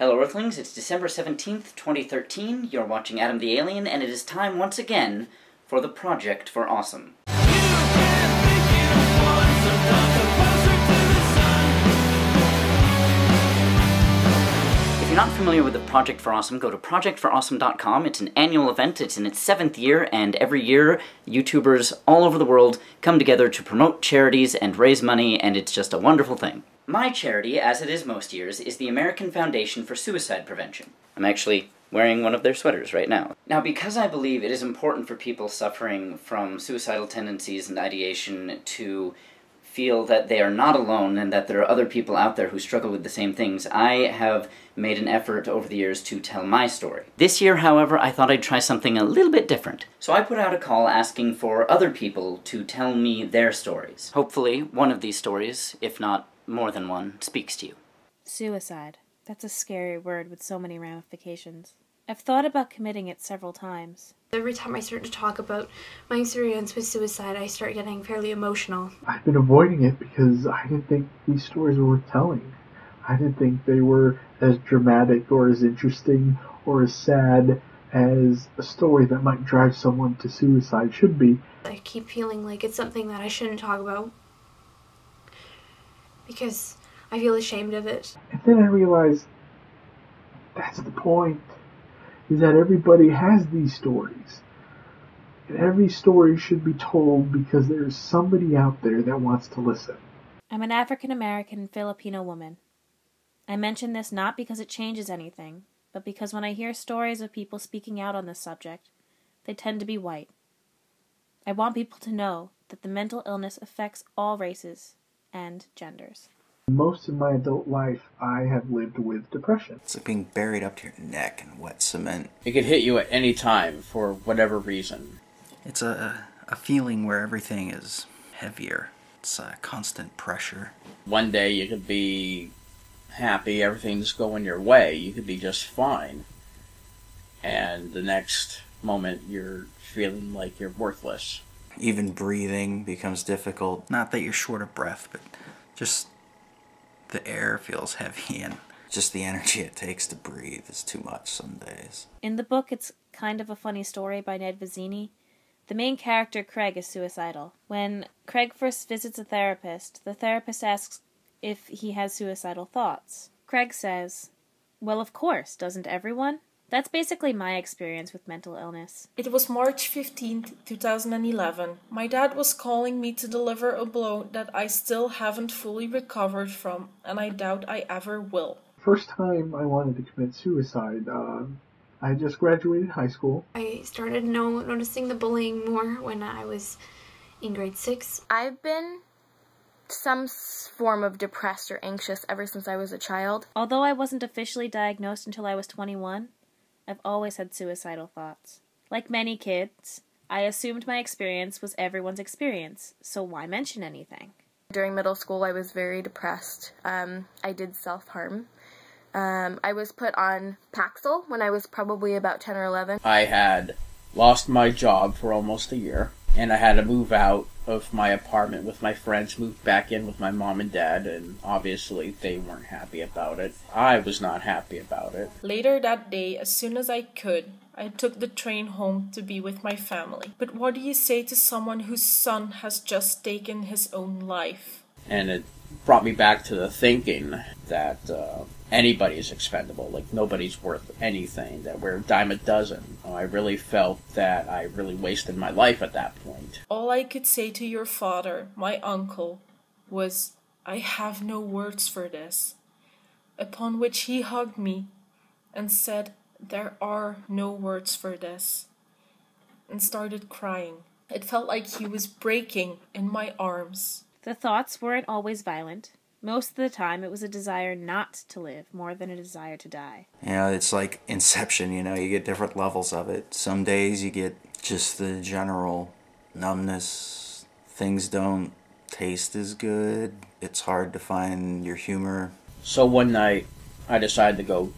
Hello Earthlings, it's December 17th, 2013, you're watching Adam the Alien, and it is time once again for the Project for Awesome. If you're not familiar with the Project for Awesome, go to projectforawesome.com. It's an annual event, it's in its 7th year, and every year YouTubers all over the world come together to promote charities and raise money, and it's just a wonderful thing. My charity, as it is most years, is the American Foundation for Suicide Prevention. I'm actually wearing one of their sweaters right now. Now, because I believe it is important for people suffering from suicidal tendencies and ideation to feel that they are not alone and that there are other people out there who struggle with the same things, I have made an effort over the years to tell my story. This year, however, I thought I'd try something a little bit different. So I put out a call asking for other people to tell me their stories. Hopefully, one of these stories, if not more than one, speaks to you. Suicide. That's a scary word with so many ramifications. I've thought about committing it several times. Every time I start to talk about my experience with suicide, I start getting fairly emotional. I've been avoiding it because I didn't think these stories were worth telling. I didn't think they were as dramatic or as interesting or as sad as a story that might drive someone to suicide should be. I keep feeling like it's something that I shouldn't talk about because I feel ashamed of it. And then I realized that's the point, is that everybody has these stories. And every story should be told because there's somebody out there that wants to listen. I'm an African-American Filipino woman. I mention this not because it changes anything, but because when I hear stories of people speaking out on this subject, they tend to be white. I want people to know that the mental illness affects all races and genders. Most of my adult life, I have lived with depression. It's like being buried up to your neck in wet cement. It could hit you at any time for whatever reason. It's a feeling where everything is heavier. It's a constant pressure. One day you could be happy, everything's going your way, you could be just fine. And the next moment you're feeling like you're worthless. Even breathing becomes difficult. Not that you're short of breath, but just the air feels heavy, and just the energy it takes to breathe is too much some days. In the book, it's kind of a funny story by Ned Vizzini. The main character, Craig, is suicidal. When Craig first visits a therapist, the therapist asks if he has suicidal thoughts. Craig says, "Well, of course, doesn't everyone?" That's basically my experience with mental illness. It was March 15th, 2011. My dad was calling me to deliver a blow that I still haven't fully recovered from, and I doubt I ever will. First time I wanted to commit suicide, I just graduated high school. I started noticing the bullying more when I was in grade 6. I've been some form of depressed or anxious ever since I was a child. Although I wasn't officially diagnosed until I was 21, I've always had suicidal thoughts. Like many kids, I assumed my experience was everyone's experience, so why mention anything? During middle school, I was very depressed. I did self-harm. I was put on Paxil when I was probably about 10 or 11. I had lost my job for almost a year, and I had to move out of my apartment with my friends, moved back in with my mom and dad, and obviously they weren't happy about it. I was not happy about it. Later that day, as soon as I could, I took the train home to be with my family. But what do you say to someone whose son has just taken his own life? And it brought me back to the thinking that anybody is expendable, like nobody's worth anything, that we're a dime a dozen. I really felt that I really wasted my life at that point. All I could say to your father, my uncle, was, "I have no words for this." Upon which he hugged me and said, "There are no words for this," and started crying. It felt like he was breaking in my arms. The thoughts weren't always violent. Most of the time, it was a desire not to live more than a desire to die. You know, it's like Inception, you know, you get different levels of it. Some days you get just the general numbness. Things don't taste as good. It's hard to find your humor. So one night, I decided to go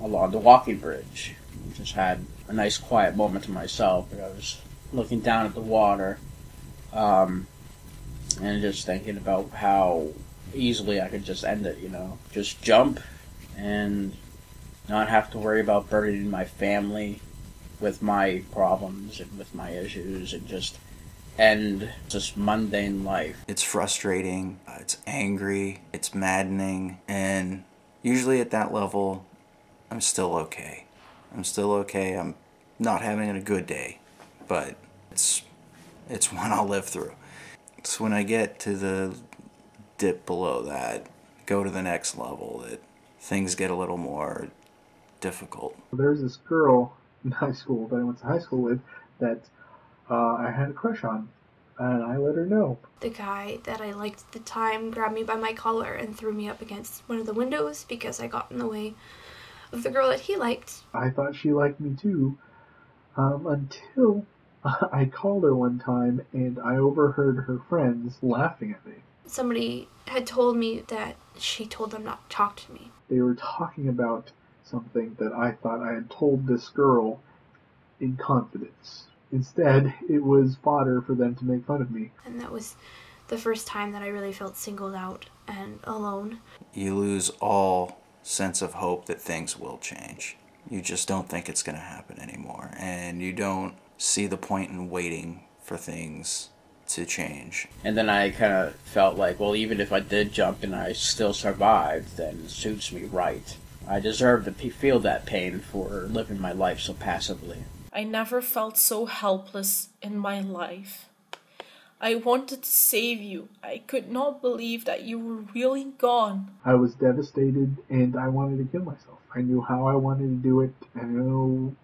along the walking bridge. Just had a nice quiet moment to myself. I was looking down at the water, and just thinking about how easily I could just end it, you know. Just jump and not have to worry about burdening my family with my problems and with my issues, and just end just mundane life. It's frustrating, it's angry, it's maddening, and usually at that level, I'm still okay. I'm not having a good day, but it's one I'll live through. It's when I get to the dip below that, go to the next level, that things get a little more difficult. There's this girl in high school that I went to high school with that I had a crush on, and I let her know. The guy that I liked at the time grabbed me by my collar and threw me up against one of the windows because I got in the way of the girl that he liked. I thought she liked me too, until I called her one time and I overheard her friends laughing at me. Somebody had told me that she told them not to talk to me. They were talking about something that I thought I had told this girl in confidence. Instead, it was fodder for them to make fun of me. And that was the first time that I really felt singled out and alone. You lose all sense of hope that things will change. You just don't think it's going to happen anymore, and you don't see the point in waiting for things to change. And then I kind of felt like, well, even if I did jump and I still survived, then it suits me right. I deserve to feel that pain for living my life so passively. I never felt so helpless in my life. I wanted to save you. I could not believe that you were really gone. I was devastated and I wanted to kill myself. I knew how I wanted to do it. I knew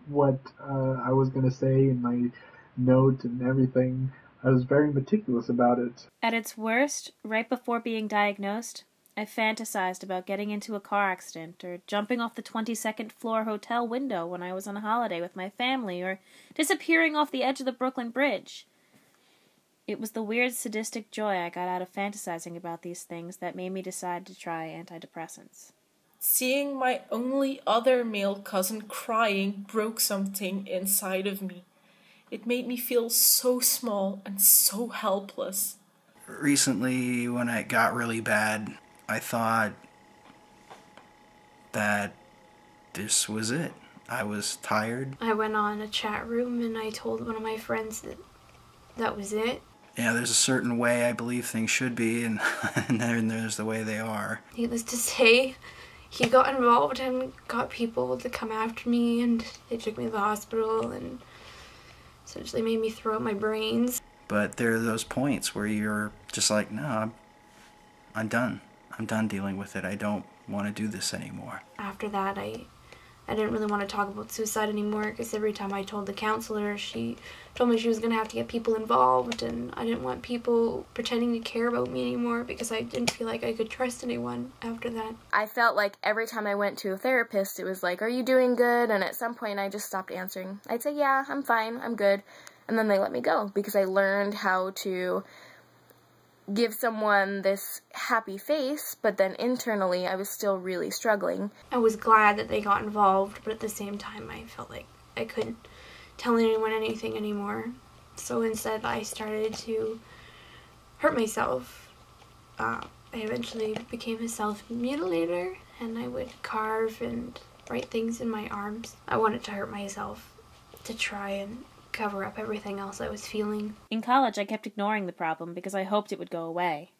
what I was going to say in my note and everything. I was very meticulous about it. At its worst, right before being diagnosed, I fantasized about getting into a car accident or jumping off the 22nd floor hotel window when I was on a holiday with my family or disappearing off the edge of the Brooklyn Bridge. It was the weird sadistic joy I got out of fantasizing about these things that made me decide to try antidepressants. Seeing my only other male cousin crying broke something inside of me. It made me feel so small and so helpless. Recently, when it got really bad, I thought that this was it. I was tired. I went on a chat room and I told one of my friends that was it. Yeah, there's a certain way I believe things should be, and then there's the way they are. Needless to say, he got involved and got people to come after me, and they took me to the hospital and essentially made me throw out my brains. But there are those points where you're just like, no, I'm done. I'm done dealing with it. I don't want to do this anymore. After that, I didn't really want to talk about suicide anymore because every time I told the counselor, she told me she was going to have to get people involved, and I didn't want people pretending to care about me anymore because I didn't feel like I could trust anyone after that. I felt like every time I went to a therapist, it was like, are you doing good? And at some point I just stopped answering. I'd say, yeah, I'm fine, I'm good. And then they let me go because I learned how to give someone this happy face, but then internally I was still really struggling. I was glad that they got involved, but at the same time I felt like I couldn't tell anyone anything anymore. So instead I started to hurt myself. I eventually became a self-mutilator, and I would carve and write things in my arms. I wanted to hurt myself to try and cover up everything else I was feeling. In college, I kept ignoring the problem because I hoped it would go away.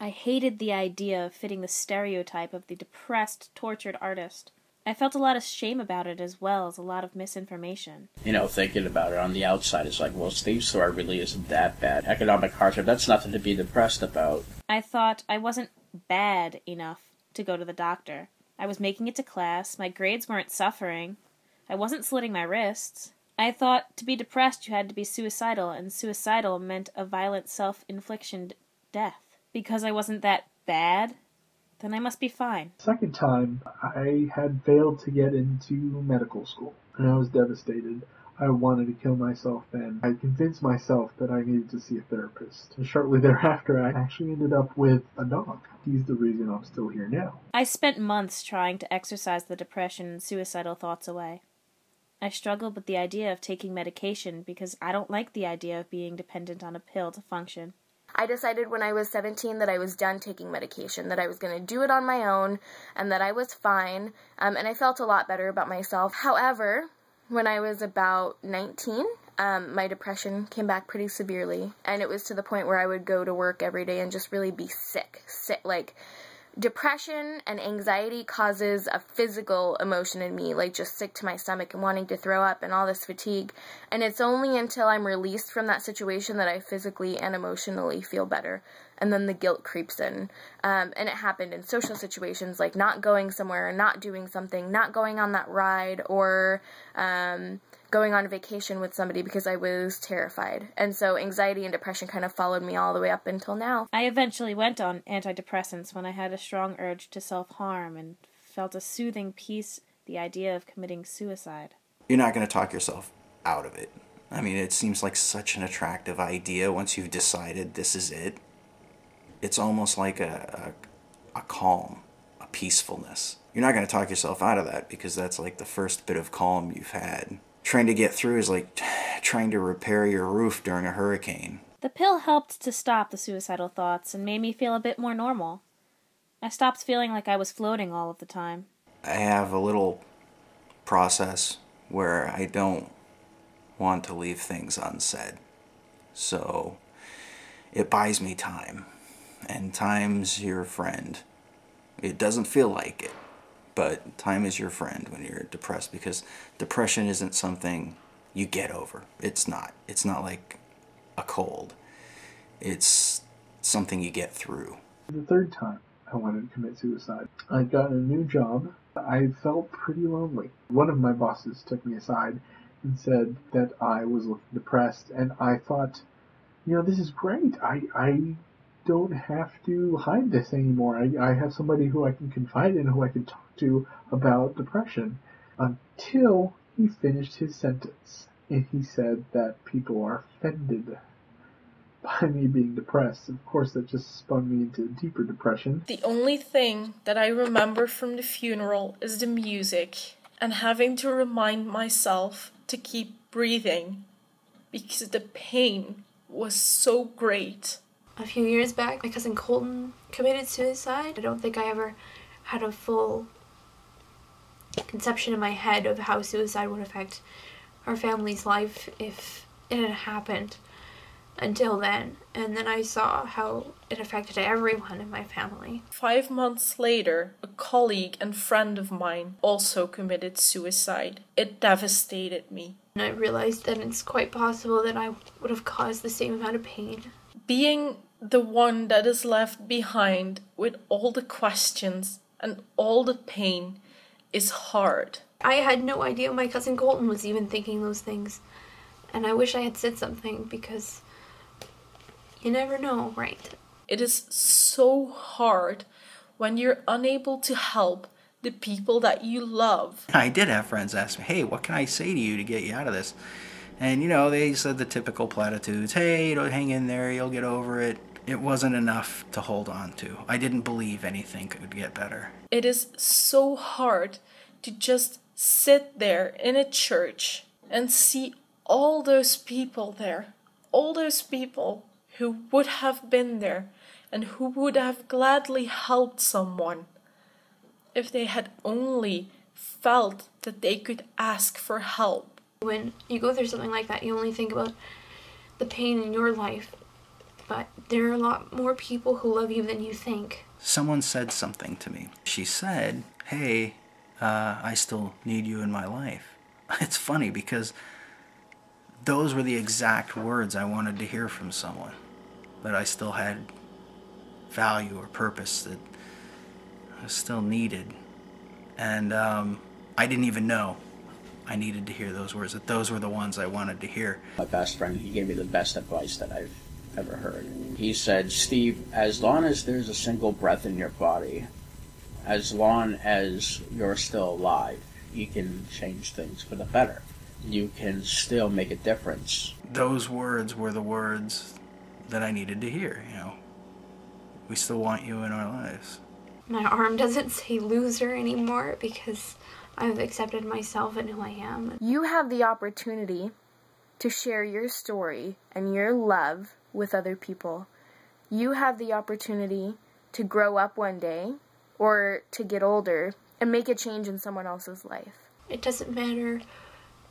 I hated the idea of fitting the stereotype of the depressed, tortured artist. I felt a lot of shame about it as well as a lot of misinformation. You know, thinking about it on the outside, it's like, well, Steve's story really isn't that bad. Economic hardship, that's nothing to be depressed about. I thought I wasn't bad enough to go to the doctor. I was making it to class, my grades weren't suffering, I wasn't slitting my wrists. I thought to be depressed you had to be suicidal, and suicidal meant a violent self-infliction death. Because I wasn't that bad, then I must be fine. Second time, I had failed to get into medical school, and I was devastated. I wanted to kill myself then. I convinced myself that I needed to see a therapist. And shortly thereafter, I actually ended up with a dog. He's the reason I'm still here now. I spent months trying to exorcise the depression and suicidal thoughts away. I struggled with the idea of taking medication because I don't like the idea of being dependent on a pill to function. I decided when I was 17 that I was done taking medication, that I was going to do it on my own, and that I was fine, and I felt a lot better about myself. However, when I was about 19, my depression came back pretty severely, and it was to the point where I would go to work every day and just really be sick, like, depression and anxiety causes a physical emotion in me, like just sick to my stomach and wanting to throw up and all this fatigue. And it's only until I'm released from that situation that I physically and emotionally feel better. And then the guilt creeps in. And it happened in social situations, like not going somewhere, not doing something, not going on that ride, or going on vacation with somebody because I was terrified. And so anxiety and depression kind of followed me all the way up until now. I eventually went on antidepressants when I had a strong urge to self-harm and felt a soothing peace, the idea of committing suicide. You're not going to talk yourself out of it. I mean, it seems like such an attractive idea once you've decided this is it. It's almost like a calm, a peacefulness. You're not going to talk yourself out of that because that's like the first bit of calm you've had. Trying to get through is like trying to repair your roof during a hurricane. The pill helped to stop the suicidal thoughts and made me feel a bit more normal. I stopped feeling like I was floating all of the time. I have a little process where I don't want to leave things unsaid. So it buys me time. And time's your friend. It doesn't feel like it. But time is your friend when you're depressed, because depression isn't something you get over. It's not. It's not like a cold. It's something you get through. The third time I wanted to commit suicide, I got a new job. I felt pretty lonely. One of my bosses took me aside and said that I was looking depressed, and I thought, you know, this is great. I don't have to hide this anymore. I have somebody who I can confide in, who I can talk to about depression. Until he finished his sentence, and he said that people are offended by me being depressed. Of course, that just spun me into deeper depression. The only thing that I remember from the funeral is the music and having to remind myself to keep breathing because the pain was so great. A few years back, my cousin Colton committed suicide. I don't think I ever had a full conception in my head of how suicide would affect our family's life if it had happened until then. And then I saw how it affected everyone in my family. 5 months later, a colleague and friend of mine also committed suicide. It devastated me. And I realized that it's quite possible that I would have caused the same amount of pain. Being the one that is left behind with all the questions and all the pain is hard. I had no idea my cousin Colton was even thinking those things. And I wish I had said something because you never know, right? It is so hard when you're unable to help the people that you love. I did have friends ask me, hey, what can I say to you to get you out of this? And, you know, they said the typical platitudes, hey, don't hang in there, you'll get over it. It wasn't enough to hold on to. I didn't believe anything could get better. It is so hard to just sit there in a church and see all those people there. All those people who would have been there and who would have gladly helped someone if they had only felt that they could ask for help. When you go through something like that, you only think about the pain in your life. But there are a lot more people who love you than you think. Someone said something to me. She said, hey, I still need you in my life. It's funny because those were the exact words I wanted to hear from someone. That I still had value or purpose, that I still needed. And I didn't even know I needed to hear those words, that those were the ones I wanted to hear. My best friend, he gave me the best advice that I've ever heard. He said, Steve, as long as there's a single breath in your body, as long as you're still alive, you can change things for the better. You can still make a difference. Those words were the words that I needed to hear, you know. We still want you in our lives. My arm doesn't say loser anymore because I've accepted myself and who I am. You have the opportunity to share your story and your love with other people. You have the opportunity to grow up one day or to get older and make a change in someone else's life. It doesn't matter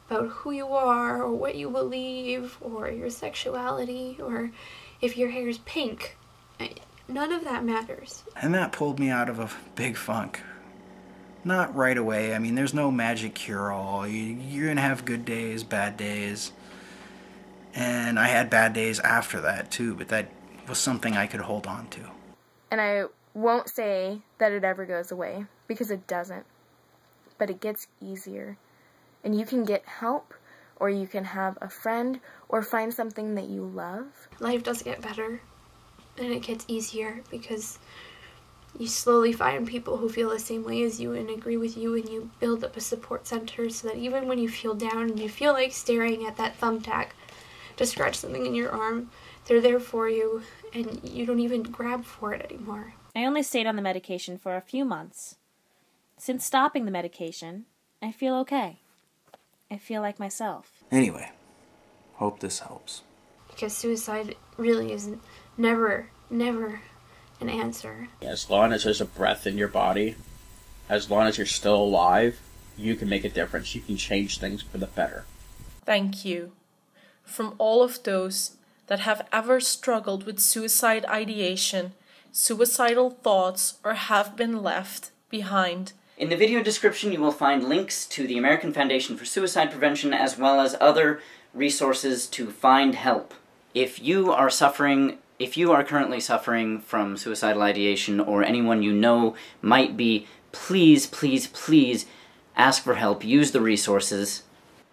about who you are or what you believe or your sexuality or if your hair is pink. None of that matters. And that pulled me out of a big funk. Not right away. I mean, there's no magic cure-all. You're going to have good days, bad days. And I had bad days after that, too, but that was something I could hold on to. And I won't say that it ever goes away, because it doesn't. But it gets easier. And you can get help, or you can have a friend, or find something that you love. Life does get better, and it gets easier because you slowly find people who feel the same way as you and agree with you, and you build up a support center so that even when you feel down and you feel like staring at that thumbtack to scratch something in your arm, they're there for you and you don't even grab for it anymore. I only stayed on the medication for a few months. Since stopping the medication, I feel okay. I feel like myself. Anyway, hope this helps. Because suicide really isn't never an answer. As long as there's a breath in your body, as long as you're still alive, you can make a difference. You can change things for the better. Thank you. From all of those that have ever struggled with suicide ideation, suicidal thoughts, or have been left behind. In the video description you will find links to the American Foundation for Suicide Prevention as well as other resources to find help. If you are currently suffering from suicidal ideation or anyone you know might be, please, please, please ask for help. Use the resources.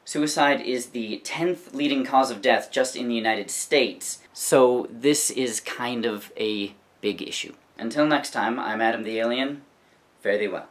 Suicide is the 10th leading cause of death just in the United States, so this is kind of a big issue. Until next time, I'm Adam the Alien. Fare thee well.